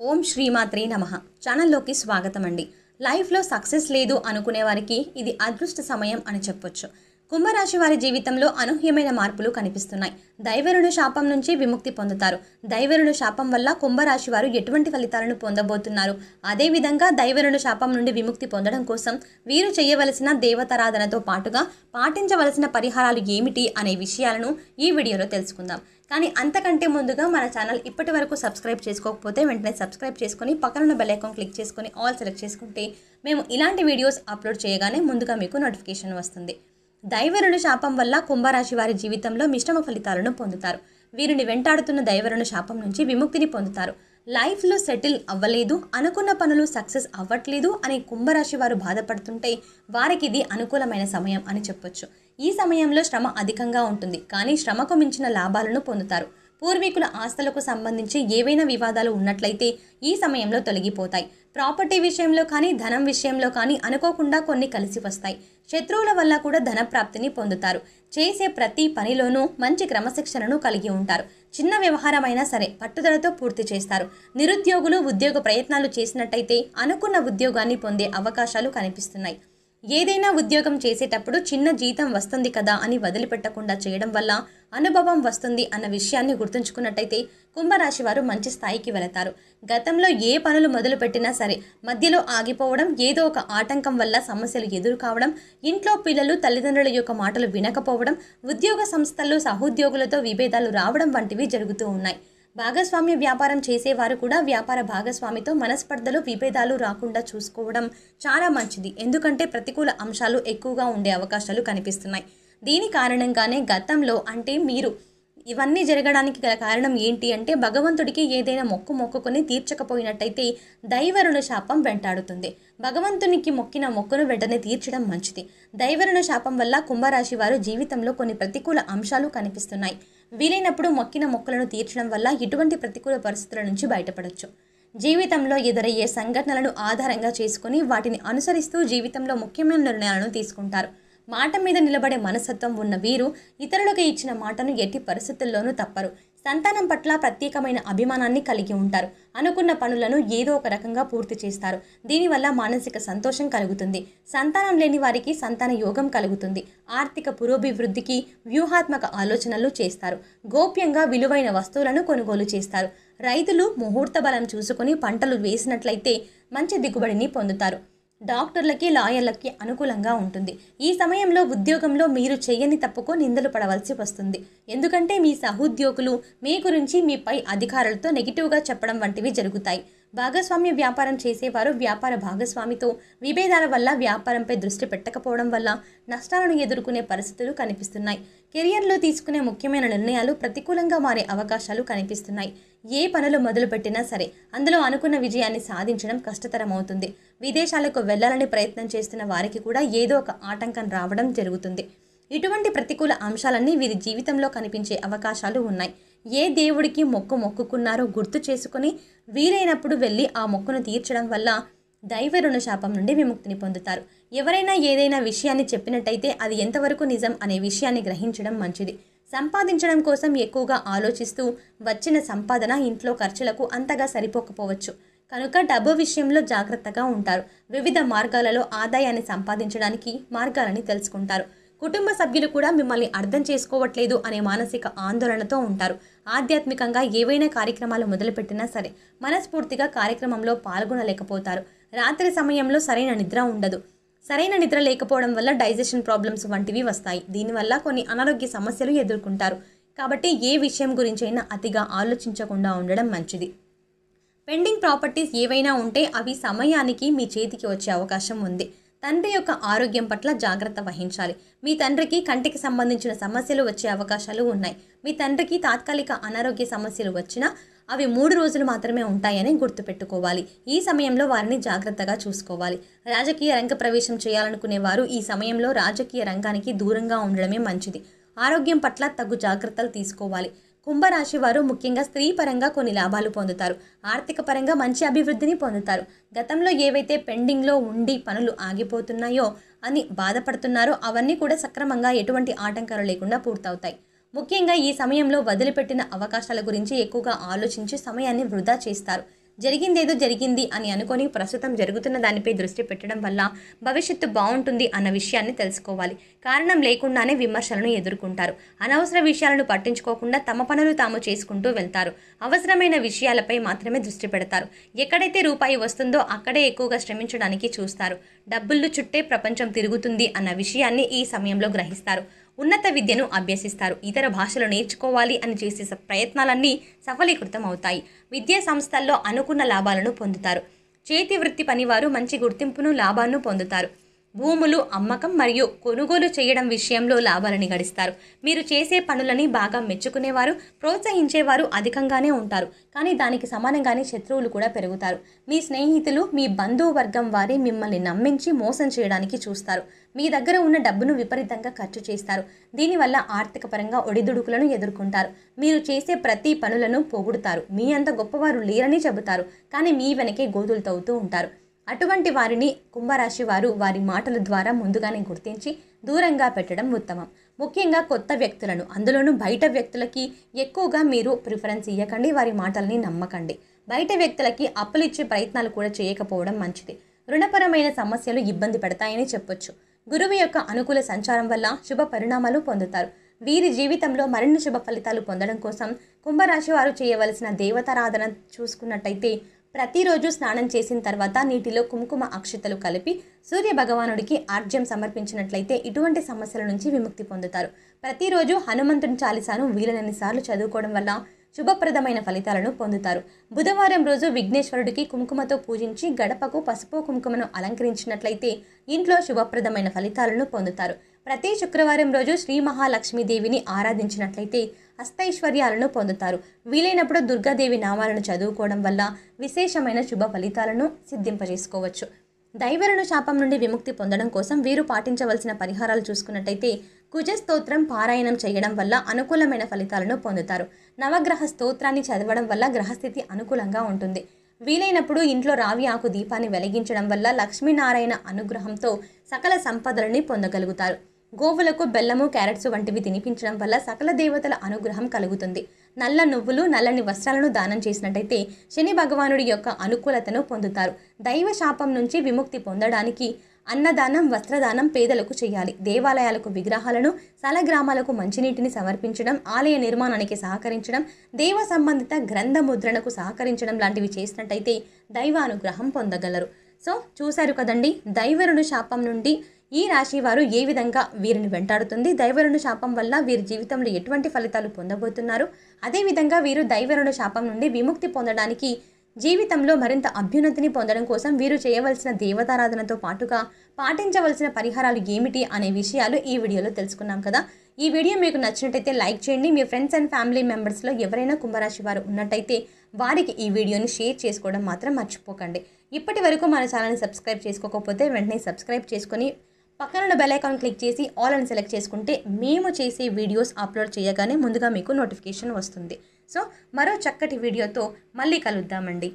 ఓం శ్రీమాత్రే నమః ఛానల్లోకి స్వాగతం అండి. లైఫ్లో సక్సెస్ లేదు అనుకునే వారికి ఇది అదృష్ట సమయం అని చెప్పొచ్చు. కుంభరాశి వారి జీవితంలో అనూహ్యమైన మార్పులు కనిపిస్తున్నాయి. దైవరుని శాపం నుంచి విముక్తి పొందుతారు. దైవరుని శాపం వల్ల కుంభరాశి వారు ఎటువంటి ఫలితాలను పొందబోతున్నారు, అదేవిధంగా దైవరుని శాపం నుండి విముక్తి పొందడం కోసం వీరు చేయవలసిన దేవతారాధనతో పాటుగా పాటించవలసిన పరిహారాలు ఏమిటి అనే విషయాలను ఈ వీడియోలో తెలుసుకుందాం. కానీ అంతకంటే ముందుగా మన ఛానల్ ఇప్పటి వరకు సబ్స్క్రైబ్ చేసుకోకపోతే వెంటనే సబ్స్క్రైబ్ చేసుకొని పక్కనున్న బెల్ ఐకాన్ క్లిక్ చేసుకొని ఆల్ సెలెక్ట్ చేసుకుంటే మేము ఇలాంటి వీడియోస్ అప్లోడ్ చేయగానే ముందుగా మీకు నోటిఫికేషన్ వస్తుంది. దైవరుని శాపం వల్ల కుంభరాశి వారి జీవితంలో మిశ్రమ ఫలితాలను పొందుతారు. వీరిని వెంటాడుతున్న దైవరుని శాపం నుంచి విముక్తిని పొందుతారు. లైఫ్లో సెటిల్ అవ్వలేదు, అనుకున్న పనులు సక్సెస్ అవ్వట్లేదు అని కుంభరాశి వారు బాధపడుతుంటే వారికి ఇది అనుకూలమైన సమయం అని చెప్పొచ్చు. ఈ సమయంలో శ్రమ అధికంగా ఉంటుంది, కానీ శ్రమకు మించిన లాభాలను పొందుతారు. పూర్వీకుల ఆస్తులకు సంబంధించి ఏవైనా వివాదాలు ఉన్నట్లయితే ఈ సమయంలో తొలగిపోతాయి. ప్రాపర్టీ విషయంలో కానీ ధనం విషయంలో కానీ అనుకోకుండా కొన్ని కలిసి వస్తాయి. శత్రువుల వల్ల కూడా ధన ప్రాప్తిని పొందుతారు. చేసే ప్రతి పనిలోనూ మంచి క్రమశిక్షణను కలిగి ఉంటారు. చిన్న వ్యవహారమైనా సరే పట్టుదలతో పూర్తి చేస్తారు. నిరుద్యోగులు ఉద్యోగ ప్రయత్నాలు చేసినట్టయితే అనుకున్న ఉద్యోగాన్ని పొందే అవకాశాలు కనిపిస్తున్నాయి. ఏదైనా ఉద్యోగం చేసేటప్పుడు చిన్న జీతం వస్తుంది కదా అని వదిలిపెట్టకుండా చేయడం వల్ల అనుభవం వస్తుంది అన్న విషయాన్ని గుర్తుంచుకున్నట్టయితే కుంభరాశి వారు మంచి స్థాయికి వెళతారు. గతంలో ఏ పనులు మొదలుపెట్టినా సరే మధ్యలో ఆగిపోవడం, ఏదో ఒక ఆటంకం వల్ల సమస్యలు ఎదురు కావడం, ఇంట్లో పిల్లలు తల్లిదండ్రుల యొక్క మాటలు వినకపోవడం, ఉద్యోగ సంస్థల్లో సహోద్యోగులతో విభేదాలు రావడం వంటివి జరుగుతూ ఉన్నాయి. భాగస్వామ్య వ్యాపారం చేసేవారు కూడా వ్యాపార భాగస్వామితో మనస్పర్ధలు, విభేదాలు రాకుండా చూసుకోవడం చాలా మంచిది. ఎందుకంటే ప్రతికూల అంశాలు ఎక్కువగా ఉండే అవకాశాలు కనిపిస్తున్నాయి. దీని కారణంగానే గతంలో అంటే మీరు ఇవన్నీ జరగడానికి గల కారణం ఏంటి అంటే భగవంతుడికి ఏదైనా మొక్కుకొని తీర్చకపోయినట్టయితే దైవరుణ శాపం వెంటాడుతుంది. భగవంతునికి మొక్కిన మొక్కును వెంటనే తీర్చడం మంచిది. దైవరుణ శాపం వల్ల కుంభరాశి వారు జీవితంలో కొన్ని ప్రతికూల అంశాలు కనిపిస్తున్నాయి. వీలైనప్పుడు మొక్కిన మొక్కులను తీర్చడం వల్ల ఇటువంటి ప్రతికూల పరిస్థితుల నుంచి బయటపడవచ్చు. జీవితంలో ఎదురయ్యే సంఘటనలను ఆధారంగా చేసుకుని వాటిని అనుసరిస్తూ జీవితంలో ముఖ్యమైన నిర్ణయాలను తీసుకుంటారు. మాట మీద నిలబడే మనస్తత్వం ఉన్న వీరు ఇతరులకు ఇచ్చిన మాటను ఎట్టి పరిస్థితుల్లోనూ తప్పరు. సంతానం పట్ల ప్రత్యేకమైన అభిమానాన్ని కలిగి ఉంటారు. అనుకున్న పనులను ఏదో ఒక రకంగా పూర్తి చేస్తారు. దీనివల్ల మానసిక సంతోషం కలుగుతుంది. సంతానం లేని వారికి సంతాన యోగం కలుగుతుంది. ఆర్థిక పురోభివృద్ధికి వ్యూహాత్మక ఆలోచనలు చేస్తారు. గోప్యంగా విలువైన వస్తువులను కొనుగోలు చేస్తారు. రైతులు ముహూర్త బలం చూసుకుని పంటలు వేసినట్లయితే మంచి దిగుబడిని పొందుతారు. డాక్టర్లకి, లాయర్లకి అనుకూలంగా ఉంటుంది. ఈ సమయంలో ఉద్యోగంలో మీరు చేయని తప్పుకు నిందలు పడవలసి వస్తుంది. ఎందుకంటే మీ సహోద్యోగులు మీ గురించి మీ పై అధికారులతో నెగిటివ్గా చెప్పడం వంటివి జరుగుతాయి. భాగస్వామ్య వ్యాపారం చేసేవారు వ్యాపార భాగస్వామితో విభేదాల వల్ల వ్యాపారంపై దృష్టి పెట్టకపోవడం వల్ల నష్టాలను ఎదుర్కొనే పరిస్థితులు కనిపిస్తున్నాయి. కెరియర్లో తీసుకునే ముఖ్యమైన నిర్ణయాలు ప్రతికూలంగా మారే అవకాశాలు కనిపిస్తున్నాయి. ఏ పనులు మొదలుపెట్టినా సరే అందులో అనుకున్న విజయాన్ని సాధించడం కష్టతరమవుతుంది. విదేశాలకు వెళ్లాలని ప్రయత్నం చేస్తున్న వారికి కూడా ఏదో ఒక ఆటంకం రావడం జరుగుతుంది. ఇటువంటి ప్రతికూల అంశాలన్నీ వీరి జీవితంలో కనిపించే అవకాశాలు ఉన్నాయి. ఏ దేవుడికి మొక్కుకున్నారో గుర్తు చేసుకుని వీలైనప్పుడు వెళ్ళి ఆ మొక్కును తీర్చడం వల్ల దైవరుణ శాపం నుండి విముక్తిని పొందుతారు. ఎవరైనా ఏదైనా విషయాన్ని చెప్పినట్టయితే అది ఎంతవరకు నిజం అనే విషయాన్ని గ్రహించడం మంచిది. సంపాదించడం కోసం ఎక్కువగా ఆలోచిస్తూ వచ్చిన సంపాదన ఇంట్లో ఖర్చులకు అంతగా సరిపోకపోవచ్చు. కనుక డబ్బు విషయంలో జాగ్రత్తగా ఉంటారు. వివిధ మార్గాలలో ఆదాయాన్ని సంపాదించడానికి మార్గాలని తెలుసుకుంటారు. కుటుంబ సభ్యులు కూడా మిమ్మల్ని అర్థం చేసుకోవట్లేదు అనే మానసిక ఆందోళనతో ఉంటారు. ఆధ్యాత్మికంగా ఏవైనా కార్యక్రమాలు మొదలుపెట్టినా సరే మనస్ఫూర్తిగా కార్యక్రమంలో పాల్గొనలేకపోతారు. రాత్రి సమయంలో సరైన నిద్ర ఉండదు. సరైన నిద్ర లేకపోవడం వల్ల డైజెషన్ ప్రాబ్లమ్స్ వంటివి వస్తాయి. దీనివల్ల కొన్ని అనారోగ్య సమస్యలు ఎదుర్కొంటారు. కాబట్టి ఏ విషయం గురించైనా అతిగా ఆలోచించకుండా ఉండడం మంచిది. పెండింగ్ ప్రాపర్టీస్ ఏవైనా ఉంటే అవి సమయానికి మీ చేతికి వచ్చే అవకాశం ఉంది. తండ్రి యొక్క ఆరోగ్యం పట్ల జాగ్రత్త వహించాలి. మీ తండ్రికి కంటికి సంబంధించిన సమస్యలు వచ్చే అవకాశాలు ఉన్నాయి. మీ తండ్రికి తాత్కాలిక అనారోగ్య సమస్యలు వచ్చినా అవి 3 రోజులు మాత్రమే ఉంటాయని గుర్తుపెట్టుకోవాలి. ఈ సమయంలో వారిని జాగ్రత్తగా చూసుకోవాలి. రాజకీయ రంగ ప్రవేశం చేయాలనుకునే వారు ఈ సమయంలో రాజకీయ రంగానికి దూరంగా ఉండడమే మంచిది. ఆరోగ్యం పట్ల తగు జాగ్రత్తలు తీసుకోవాలి. కుంభరాశి వారు ముఖ్యంగా స్త్రీ పరంగా కొన్ని లాభాలు పొందుతారు. ఆర్థిక పరంగా మంచి అభివృద్ధిని పొందుతారు. గతంలో ఏవైతే పెండింగ్లో ఉండి పనులు ఆగిపోతున్నాయో అని బాధపడుతున్నారో అవన్నీ కూడా సక్రమంగా ఎటువంటి ఆటంకాలు లేకుండా పూర్తవుతాయి. ముఖ్యంగా ఈ సమయంలో వదిలిపెట్టిన అవకాశాల గురించి ఎక్కువగా ఆలోచించి సమయాన్ని వృధా చేస్తారు. జరిగిందేదో జరిగింది అని అనుకొని ప్రస్తుతం జరుగుతున్న దానిపై దృష్టి పెట్టడం వల్ల భవిష్యత్తు బాగుంటుంది అన్న విషయాన్ని తెలుసుకోవాలి. కారణం లేకుండానే విమర్శలను ఎదుర్కొంటారు. అనవసర విషయాలను పట్టించుకోకుండా తమ పనులు తాము చేసుకుంటూ వెళ్తారు. అవసరమైన విషయాలపై మాత్రమే దృష్టి పెడతారు. ఎక్కడైతే రూపాయి వస్తుందో అక్కడే ఎక్కువగా శ్రమించడానికి చూస్తారు. డబ్బులు చుట్టే ప్రపంచం తిరుగుతుంది అన్న విషయాన్ని ఈ సమయంలో గ్రహిస్తారు. ఉన్నత విద్యను అభ్యసిస్తారు. ఇతర భాషలు నేర్చుకోవాలి అని చేసే ప్రయత్నాలన్నీ సఫలీకృతం అవుతాయి. విద్యా సంస్థల్లో అనుకున్న లాభాలను పొందుతారు. చేతి వృత్తి పనివారు మంచి గుర్తింపును లాభాలను పొందుతారు. భూములు అమ్మకం మరియు కొనుగోలు చేయడం విషయంలో లాభాలని గడిస్తారు. మీరు చేసే పనులని బాగా మెచ్చుకునేవారు, ప్రోత్సహించేవారు అధికంగానే ఉంటారు. కానీ దానికి సమానంగానే శత్రువులు కూడా పెరుగుతారు. మీ స్నేహితులు, మీ బంధువర్గం వారి మిమ్మల్ని నమ్మించి మోసం చేయడానికి చూస్తారు. మీ దగ్గర ఉన్న డబ్బును విపరీతంగా ఖర్చు చేస్తారు. దీనివల్ల ఆర్థిక పరంగా ఒడిదుడుకులను ఎదుర్కొంటారు. మీరు చేసే ప్రతి పనులను పొగుడుతారు. మీ అంత గొప్పవారు లేరని చెబుతారు. కానీ మీ వెనకే గోతులు తవ్వుతూ ఉంటారు. అటువంటి వారిని కుంభరాశి వారు వారి మాటల ద్వారా ముందుగానే గుర్తించి దూరంగా పెట్టడం ఉత్తమం. ముఖ్యంగా కొత్త వ్యక్తులను, అందులోనూ బయట వ్యక్తులకి ఎక్కువగా మీరు ప్రిఫరెన్స్ ఇవ్వకండి. వారి మాటల్ని నమ్మకండి. బయట వ్యక్తులకి అప్పులు ఇచ్చే ప్రయత్నాలు కూడా చేయకపోవడం మంచిది. రుణపరమైన సమస్యలు ఇబ్బంది పెడతాయని చెప్పొచ్చు. గురువు యొక్క అనుకూల సంచారం వల్ల శుభ పరిణామాలు పొందుతారు. వీరి జీవితంలో మరిన్ని శుభ ఫలితాలు పొందడం కోసం కుంభరాశి వారు చేయవలసిన దేవతారాధన చూసుకున్నట్టయితే ప్రతిరోజు స్నానం చేసిన తర్వాత నీటిలో కుంకుమ అక్షతలు కలిపి సూర్య భగవానుడికి ఆర్జ్యం సమర్పించినట్లయితే ఇటువంటి సమస్యల నుంచి విముక్తి పొందుతారు. ప్రతిరోజు హనుమంతుని చాలీసాను వీలైనన్ని సార్లు చదువుకోవడం వల్ల శుభప్రదమైన ఫలితాలను పొందుతారు. బుధవారం రోజు విఘ్నేశ్వరుడికి కుంకుమతో పూజించి గడపకు పసుపు కుంకుమను అలంకరించినట్లయితే ఇంట్లో శుభప్రదమైన ఫలితాలను పొందుతారు. ప్రతి శుక్రవారం రోజు శ్రీ మహాలక్ష్మీదేవిని ఆరాధించినట్లయితే అష్టైశ్వర్యాలను పొందుతారు. వీలైనప్పుడు దుర్గాదేవి నామాలను చదువుకోవడం వల్ల విశేషమైన శుభ ఫలితాలను సిద్ధింపజేసుకోవచ్చు. దైవరుణ శాపం నుండి విముక్తి పొందడం కోసం వీరు పాటించవలసిన పరిహారాలు చూసుకున్నట్టయితే కుజ స్తోత్రం పారాయణం చేయడం వల్ల అనుకూలమైన ఫలితాలను పొందుతారు. నవగ్రహ స్తోత్రాన్ని చదవడం వల్ల గ్రహస్థితి అనుకూలంగా ఉంటుంది. వీలైనప్పుడు ఇంట్లో రావి ఆకు దీపాన్ని వెలిగించడం వల్ల లక్ష్మీనారాయణ అనుగ్రహంతో సకల సంపదలని పొందగలుగుతారు. గోవులకు బెల్లము, క్యారెట్స్ వంటివి తినిపించడం వల్ల సకల దేవతల అనుగ్రహం కలుగుతుంది. నల్ల నువ్వులు, నల్లని వస్త్రాలను దానం చేసినట్టయితే శని భగవానుడి యొక్క అనుకూలతను పొందుతారు. దైవ శాపం నుంచి విముక్తి పొందడానికి అన్నదానం, వస్త్రదానం పేదలకు చేయాలి. దేవాలయాలకు విగ్రహాలను, సలగ్రామాలకు మంచినీటిని సమర్పించడం, ఆలయ నిర్మాణానికి సహకరించడం, దేవ సంబంధిత గ్రంథ ముద్రణకు సహకరించడం లాంటివి చేసినట్టయితే దైవ అనుగ్రహం పొందగలరు. సో చూశారు కదండి, దైవరుణ శాపం నుండి ఈ రాశి వారు ఏ విధంగా వీరిని వెంటాడుతుంది, దైవరుణ శాపం వల్ల వీరి జీవితంలో ఎటువంటి ఫలితాలు పొందబోతున్నారు, అదేవిధంగా వీరు దైవరుణ శాపం నుండి విముక్తి పొందడానికి జీవితంలో మరింత అభ్యున్నతిని పొందడం కోసం వీరు చేయవలసిన దేవతారాధనతో పాటుగా పాటించవలసిన పరిహారాలు ఏమిటి అనే విషయాలు ఈ వీడియోలో తెలుసుకున్నాం కదా. ఈ వీడియో మీకు నచ్చినట్టయితే లైక్ చేయండి. మీ ఫ్రెండ్స్ అండ్ ఫ్యామిలీ మెంబర్స్లో ఎవరైనా కుంభరాశి వారు ఉన్నట్టయితే వారికి ఈ వీడియోని షేర్ చేసుకోవడం మాత్రం మర్చిపోకండి. ఇప్పటి వరకు మన ఛానల్ని సబ్స్క్రైబ్ చేసుకోకపోతే వెంటనే సబ్స్క్రైబ్ చేసుకొని పక్కన బెల్ ఐకాన్ క్లిక్ చేసి ఆల్ అని సెలెక్ట్ చేసుకుంటే మేము చేసే వీడియోస్ అప్లోడ్ చేయగానే ముందుగా మీకు నోటిఫికేషన్ వస్తుంది. సో మరో చక్కటి వీడియోతో మళ్ళీ కలుద్దామండి.